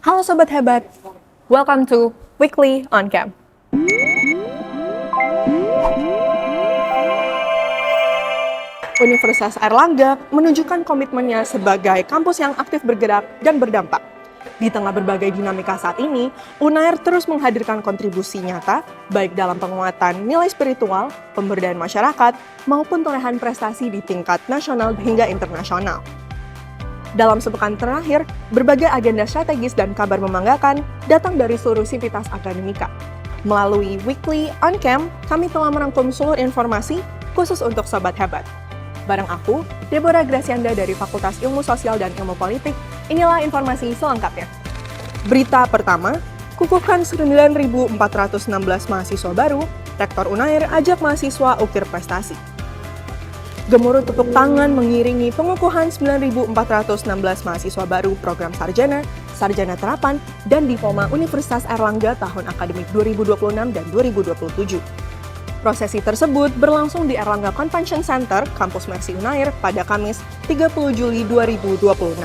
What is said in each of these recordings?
Halo Sobat Hebat, welcome to Weekly on Cam. Universitas Airlangga menunjukkan komitmennya sebagai kampus yang aktif bergerak dan berdampak. Di tengah berbagai dinamika saat ini, UNAIR terus menghadirkan kontribusi nyata, baik dalam penguatan nilai spiritual, pemberdayaan masyarakat, maupun torehan prestasi di tingkat nasional hingga internasional. Dalam sepekan terakhir, berbagai agenda strategis dan kabar membanggakan datang dari seluruh sivitas akademika. Melalui Weekly on Cam, kami telah merangkum seluruh informasi khusus untuk Sobat Hebat. Bareng aku, Deborah Gracianda dari Fakultas Ilmu Sosial dan Ilmu Politik, inilah informasi selengkapnya. Berita pertama, kukuhkan 9.416 mahasiswa baru, Rektor UNAIR ajak mahasiswa ukir prestasi. Gemuruh tepuk tangan mengiringi pengukuhan 9.416 mahasiswa baru program sarjana, sarjana terapan, dan diploma Universitas Airlangga tahun akademik 2026 dan 2027. Prosesi tersebut berlangsung di Airlangga Convention Center, Kampus Mercy UNAIR pada Kamis 30 Juli 2026.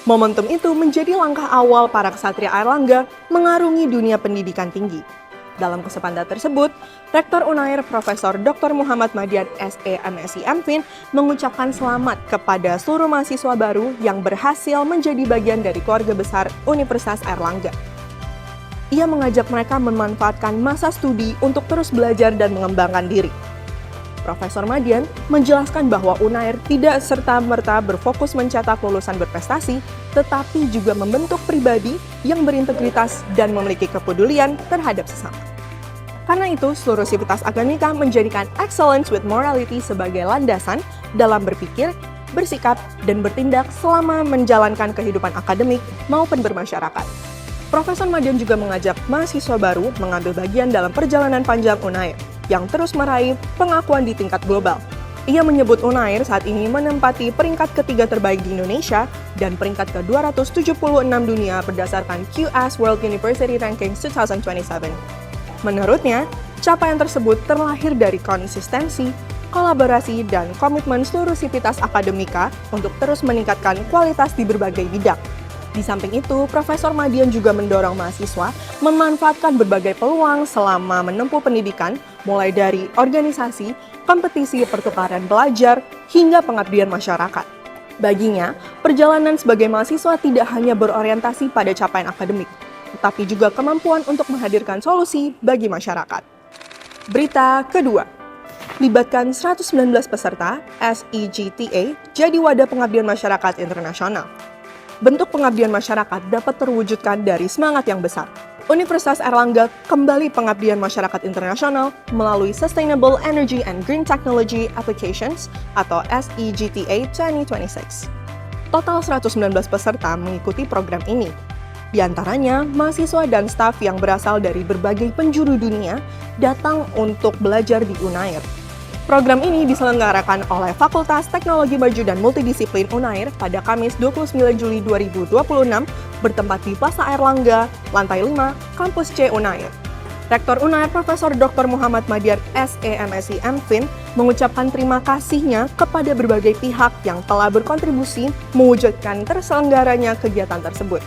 Momentum itu menjadi langkah awal para ksatria Airlangga mengarungi dunia pendidikan tinggi. Dalam kesempatan tersebut, Rektor UNAIR Profesor Dr. Muhammad Madian SE MSI MFin mengucapkan selamat kepada seluruh mahasiswa baru yang berhasil menjadi bagian dari keluarga besar Universitas Airlangga. Ia mengajak mereka memanfaatkan masa studi untuk terus belajar dan mengembangkan diri. Profesor Madian menjelaskan bahwa UNAIR tidak serta-merta berfokus mencetak lulusan berprestasi, tetapi juga membentuk pribadi yang berintegritas dan memiliki kepedulian terhadap sesama. Karena itu, seluruh sivitas akademika menjadikan excellence with morality sebagai landasan dalam berpikir, bersikap, dan bertindak selama menjalankan kehidupan akademik maupun bermasyarakat. Profesor Madian juga mengajak mahasiswa baru mengambil bagian dalam perjalanan panjang UNAIR yang terus meraih pengakuan di tingkat global. Ia menyebut UNAIR saat ini menempati peringkat ketiga terbaik di Indonesia dan peringkat ke-276 dunia berdasarkan QS World University Rankings 2027. Menurutnya, capaian tersebut terlahir dari konsistensi, kolaborasi, dan komitmen seluruh sivitas akademika untuk terus meningkatkan kualitas di berbagai bidang. Di samping itu, Profesor Madian juga mendorong mahasiswa memanfaatkan berbagai peluang selama menempuh pendidikan, mulai dari organisasi, kompetisi pertukaran belajar, hingga pengabdian masyarakat. Baginya, perjalanan sebagai mahasiswa tidak hanya berorientasi pada capaian akademik, tetapi juga kemampuan untuk menghadirkan solusi bagi masyarakat. Berita kedua, libatkan 119 peserta SEGTA jadi wadah pengabdian masyarakat internasional. Bentuk pengabdian masyarakat dapat terwujudkan dari semangat yang besar. Universitas Airlangga kembali pengabdian masyarakat internasional melalui Sustainable Energy and Green Technology Applications atau SEGTA 2026. Total 119 peserta mengikuti program ini. Di antaranya, mahasiswa dan staf yang berasal dari berbagai penjuru dunia datang untuk belajar di UNAIR. Program ini diselenggarakan oleh Fakultas Teknologi Maju dan Multidisiplin UNAIR pada Kamis 29 Juli 2026 bertempat di Plaza Airlangga, lantai 5, Kampus C UNAIR. Rektor UNAIR Profesor Dr. Muhammad Madian SE MSI MFin mengucapkan terima kasihnya kepada berbagai pihak yang telah berkontribusi mewujudkan terselenggaranya kegiatan tersebut.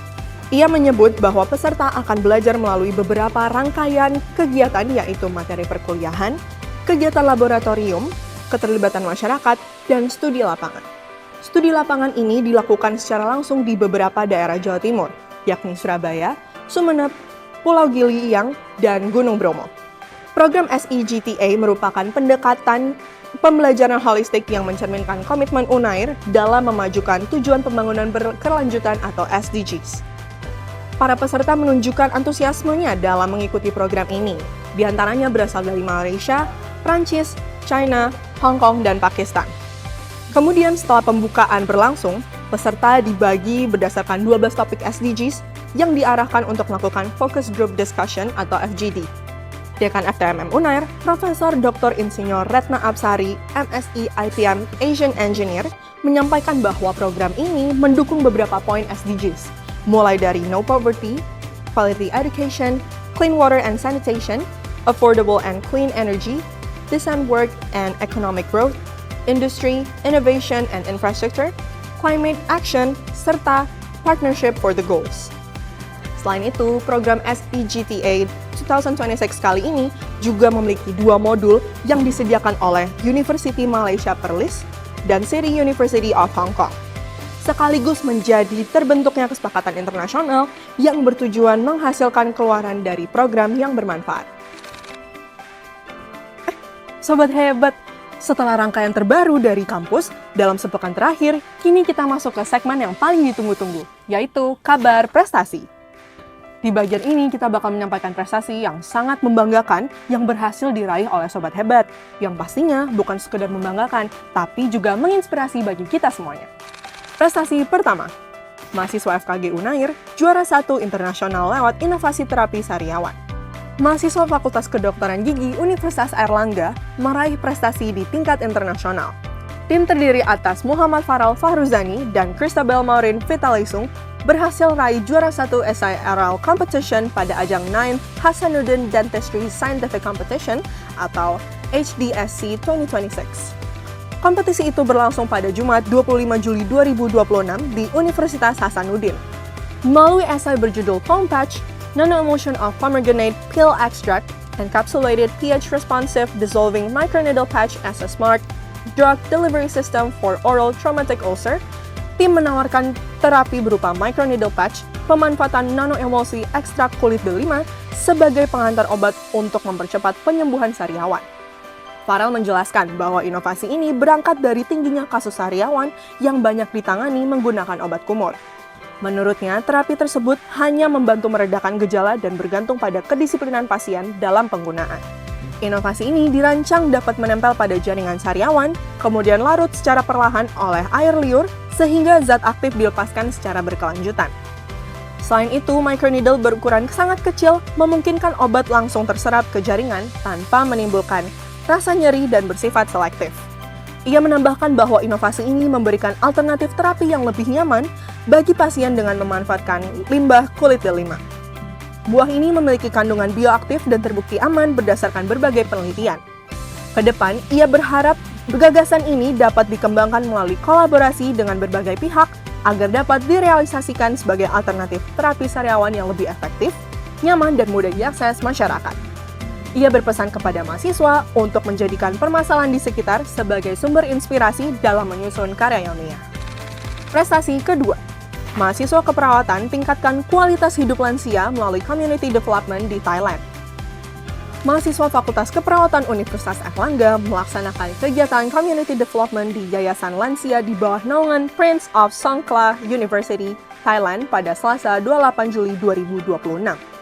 Ia menyebut bahwa peserta akan belajar melalui beberapa rangkaian kegiatan yaitu materi perkuliahan, kegiatan laboratorium, keterlibatan masyarakat, dan studi lapangan. Studi lapangan ini dilakukan secara langsung di beberapa daerah Jawa Timur, yakni Surabaya, Sumeneb, Pulau Gili-Iang, dan Gunung Bromo. Program SEGTA merupakan pendekatan pembelajaran holistik yang mencerminkan komitmen UNAIR dalam memajukan tujuan pembangunan berkelanjutan atau SDGs. Para peserta menunjukkan antusiasmenya dalam mengikuti program ini. Di antaranya berasal dari Malaysia, Prancis, China, Hong Kong, dan Pakistan. Kemudian setelah pembukaan berlangsung, peserta dibagi berdasarkan 12 topik SDGs yang diarahkan untuk melakukan Focus Group Discussion atau FGD. Dekan FTMM UNAIR, Profesor Dr. Insinyur Retna Absari, MSI IPM Asian Engineer, menyampaikan bahwa program ini mendukung beberapa poin SDGs, mulai dari no poverty, quality education, clean water and sanitation, affordable and clean energy, decent work and economic growth, industry, innovation and infrastructure, climate action, serta partnership for the goals. Selain itu, program SEGTA 2026 kali ini juga memiliki 2 modul yang disediakan oleh University Malaysia Perlis dan City University of Hong Kong, sekaligus menjadi terbentuknya kesepakatan internasional yang bertujuan menghasilkan keluaran dari program yang bermanfaat. Sobat hebat, setelah rangkaian terbaru dari kampus, dalam sepekan terakhir, kini kita masuk ke segmen yang paling ditunggu-tunggu, yaitu kabar prestasi. Di bagian ini kita bakal menyampaikan prestasi yang sangat membanggakan yang berhasil diraih oleh Sobat Hebat, yang pastinya bukan sekedar membanggakan, tapi juga menginspirasi bagi kita semuanya. Prestasi pertama, mahasiswa FKG Unair juara 1 internasional lewat inovasi terapi sariawan. Mahasiswa Fakultas Kedokteran Gigi Universitas Airlangga meraih prestasi di tingkat internasional. Tim terdiri atas Muhammad Faral Fahruzani dan Christabel Maureen Vitalisung berhasil raih juara 1 SIRL Competition pada ajang 9 Hasanuddin Dentistry Scientific Competition atau HDSC 2026. Kompetisi itu berlangsung pada Jumat 25 Juli 2026 di Universitas Hasanuddin. Melalui esai berjudul Foam Patch, Nano-Emulsion of Pomegranate Peel Extract, Encapsulated pH-Responsive Dissolving Microneedle Patch as a Smart Drug Delivery System for Oral Traumatic Ulcer, tim menawarkan terapi berupa microneedle patch, pemanfaatan nanoemulsi ekstrak kulit delima sebagai pengantar obat untuk mempercepat penyembuhan sariawan. Farel menjelaskan bahwa inovasi ini berangkat dari tingginya kasus sariawan yang banyak ditangani menggunakan obat kumur. Menurutnya, terapi tersebut hanya membantu meredakan gejala dan bergantung pada kedisiplinan pasien dalam penggunaan. Inovasi ini dirancang dapat menempel pada jaringan sariawan, kemudian larut secara perlahan oleh air liur, sehingga zat aktif dilepaskan secara berkelanjutan. Selain itu, microneedle berukuran sangat kecil memungkinkan obat langsung terserap ke jaringan tanpa menimbulkan rasa nyeri dan bersifat selektif. Ia menambahkan bahwa inovasi ini memberikan alternatif terapi yang lebih nyaman bagi pasien dengan memanfaatkan limbah kulit delima. Buah ini memiliki kandungan bioaktif dan terbukti aman berdasarkan berbagai penelitian. Kedepan, ia berharap gagasan ini dapat dikembangkan melalui kolaborasi dengan berbagai pihak agar dapat direalisasikan sebagai alternatif terapi sariawan yang lebih efektif, nyaman, dan mudah diakses masyarakat. Ia berpesan kepada mahasiswa untuk menjadikan permasalahan di sekitar sebagai sumber inspirasi dalam menyusun karya ilmiah. Prestasi kedua, mahasiswa keperawatan tingkatkan kualitas hidup lansia melalui community development di Thailand. Mahasiswa Fakultas Keperawatan Universitas Airlangga melaksanakan kegiatan community development di Yayasan Lansia di bawah naungan Prince of Songkhla University, Thailand pada Selasa 28 Juli 2026.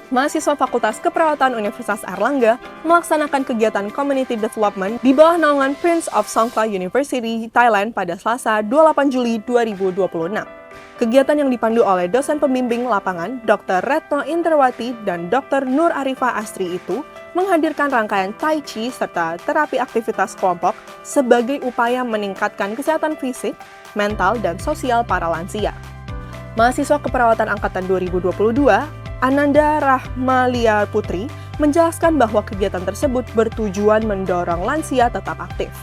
Mahasiswa Fakultas Keperawatan Universitas Airlangga melaksanakan kegiatan community development di bawah naungan Prince of Songkhla University, Thailand pada Selasa 28 Juli 2026. Kegiatan yang dipandu oleh dosen pembimbing lapangan Dr. Retno Interwati dan Dr. Nur Arifah Astri itu menghadirkan rangkaian Tai Chi serta terapi aktivitas kelompok sebagai upaya meningkatkan kesehatan fisik, mental, dan sosial para lansia. Mahasiswa keperawatan angkatan 2022, Ananda Rahmalia Putri, menjelaskan bahwa kegiatan tersebut bertujuan mendorong lansia tetap aktif,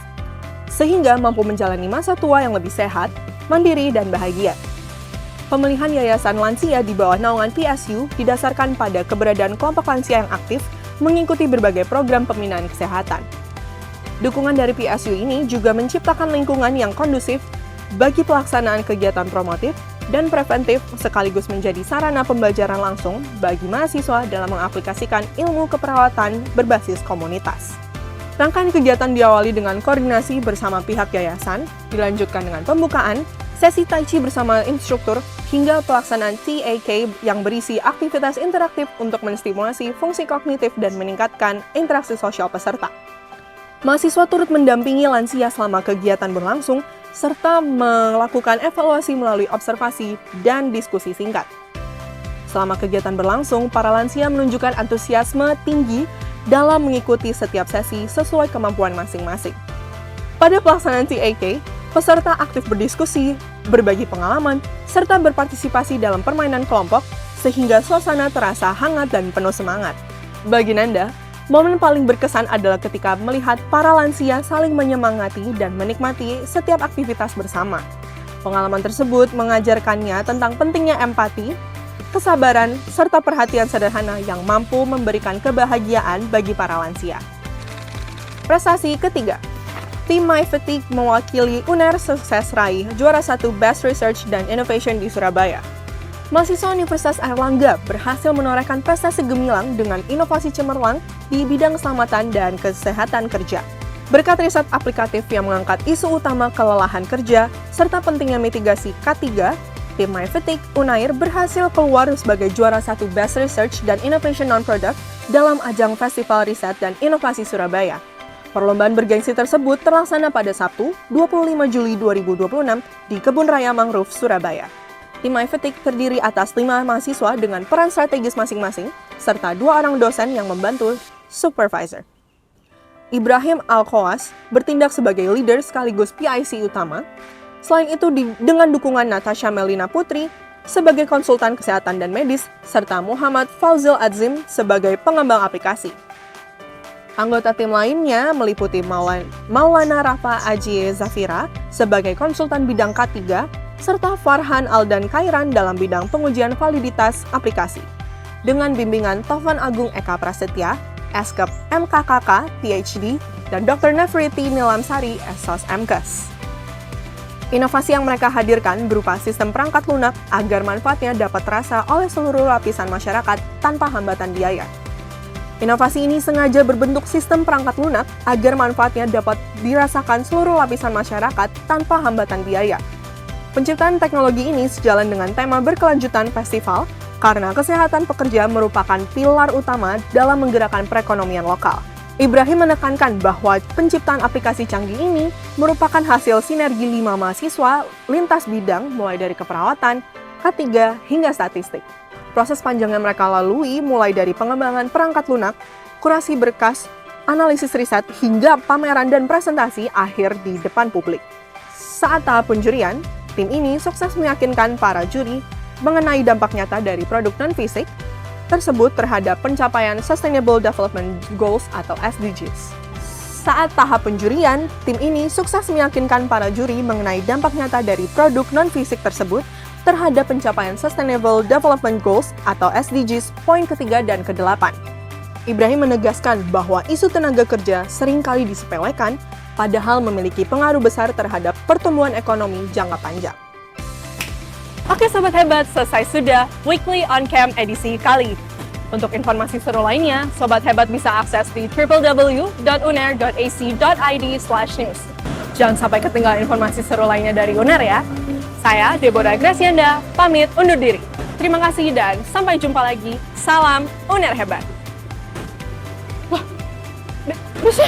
sehingga mampu menjalani masa tua yang lebih sehat, mandiri, dan bahagia. Pemilihan Yayasan Lansia di bawah naungan PSU didasarkan pada keberadaan kelompok lansia yang aktif mengikuti berbagai program pembinaan kesehatan. Dukungan dari PSU ini juga menciptakan lingkungan yang kondusif bagi pelaksanaan kegiatan promotif dan preventif sekaligus menjadi sarana pembelajaran langsung bagi mahasiswa dalam mengaplikasikan ilmu keperawatan berbasis komunitas. Rangkaian kegiatan diawali dengan koordinasi bersama pihak yayasan, dilanjutkan dengan pembukaan, sesi Tai Chi bersama instruktur, hingga pelaksanaan TAK yang berisi aktivitas interaktif untuk menstimulasi fungsi kognitif dan meningkatkan interaksi sosial peserta. Mahasiswa turut mendampingi lansia selama kegiatan berlangsung, serta melakukan evaluasi melalui observasi dan diskusi singkat. Selama kegiatan berlangsung, para lansia menunjukkan antusiasme tinggi dalam mengikuti setiap sesi sesuai kemampuan masing-masing. Pada pelaksanaan TAK, peserta aktif berdiskusi, berbagi pengalaman, serta berpartisipasi dalam permainan kelompok, sehingga suasana terasa hangat dan penuh semangat. Bagi Nanda, momen paling berkesan adalah ketika melihat para lansia saling menyemangati dan menikmati setiap aktivitas bersama. Pengalaman tersebut mengajarkannya tentang pentingnya empati, kesabaran, serta perhatian sederhana yang mampu memberikan kebahagiaan bagi para lansia. Prestasi ketiga, tim MyFatigue mewakili UNER sukses raih juara 1 Best Research dan Innovation di Surabaya. Mahasiswa Universitas Airlangga berhasil menorehkan prestasi gemilang dengan inovasi cemerlang di bidang keselamatan dan kesehatan kerja. Berkat riset aplikatif yang mengangkat isu utama kelelahan kerja serta pentingnya mitigasi K3, tim MyFatigue Unair berhasil keluar sebagai juara 1 Best Research dan Innovation Non-Product dalam ajang Festival Riset dan Inovasi Surabaya. Perlombaan bergengsi tersebut terlaksana pada Sabtu, 25 Juli 2026 di Kebun Raya Mangrove, Surabaya. Tim MyFatigue terdiri atas 5 mahasiswa dengan peran strategis masing-masing, serta 2 orang dosen yang membantu supervisor. Ibrahim Al-Khawas bertindak sebagai leader sekaligus PIC utama. Selain itu, dengan dukungan Natasha Melina Putri sebagai konsultan kesehatan dan medis, serta Muhammad Fauzil Adzim sebagai pengembang aplikasi. Anggota tim lainnya meliputi Maulana Rafa Ajie Zafira sebagai konsultan bidang K3, serta Farhan Aldan Kairan dalam bidang pengujian validitas aplikasi. Dengan bimbingan Tovan Agung Eka Prasetya, Eskep MKKK, PhD, dan Dr. Nefriti Nilamsari, Esos MKes. Inovasi yang mereka hadirkan berupa sistem perangkat lunak agar manfaatnya dapat terasa oleh seluruh lapisan masyarakat tanpa hambatan biaya. Inovasi ini sengaja berbentuk sistem perangkat lunak agar manfaatnya dapat dirasakan seluruh lapisan masyarakat tanpa hambatan biaya. Penciptaan teknologi ini sejalan dengan tema berkelanjutan festival karena kesehatan pekerja merupakan pilar utama dalam menggerakkan perekonomian lokal. Ibrahim menekankan bahwa penciptaan aplikasi canggih ini merupakan hasil sinergi 5 mahasiswa lintas bidang mulai dari keperawatan, K3, hingga statistik. Proses panjang yang mereka lalui mulai dari pengembangan perangkat lunak, kurasi berkas, analisis riset, hingga pameran dan presentasi akhir di depan publik. Saat tahap penjurian, tim ini sukses meyakinkan para juri mengenai dampak nyata dari produk non-fisik tersebut terhadap pencapaian Sustainable Development Goals atau SDGs. Saat tahap penjurian, tim ini sukses meyakinkan para juri mengenai dampak nyata dari produk non-fisik tersebut terhadap pencapaian Sustainable Development Goals atau SDGs poin ketiga dan ke-8. Ibrahim menegaskan bahwa isu tenaga kerja seringkali disepelekan, padahal memiliki pengaruh besar terhadap pertumbuhan ekonomi jangka panjang. Oke Sobat Hebat, selesai sudah Weekly On Cam edisi kali. Untuk informasi seru lainnya, Sobat Hebat bisa akses di www.uner.ac.id/news. Jangan sampai ketinggalan informasi seru lainnya dari UNER ya. Saya, Deborah Gracianda, pamit undur diri. Terima kasih dan sampai jumpa lagi. Salam UNER Hebat. Wah, Mas!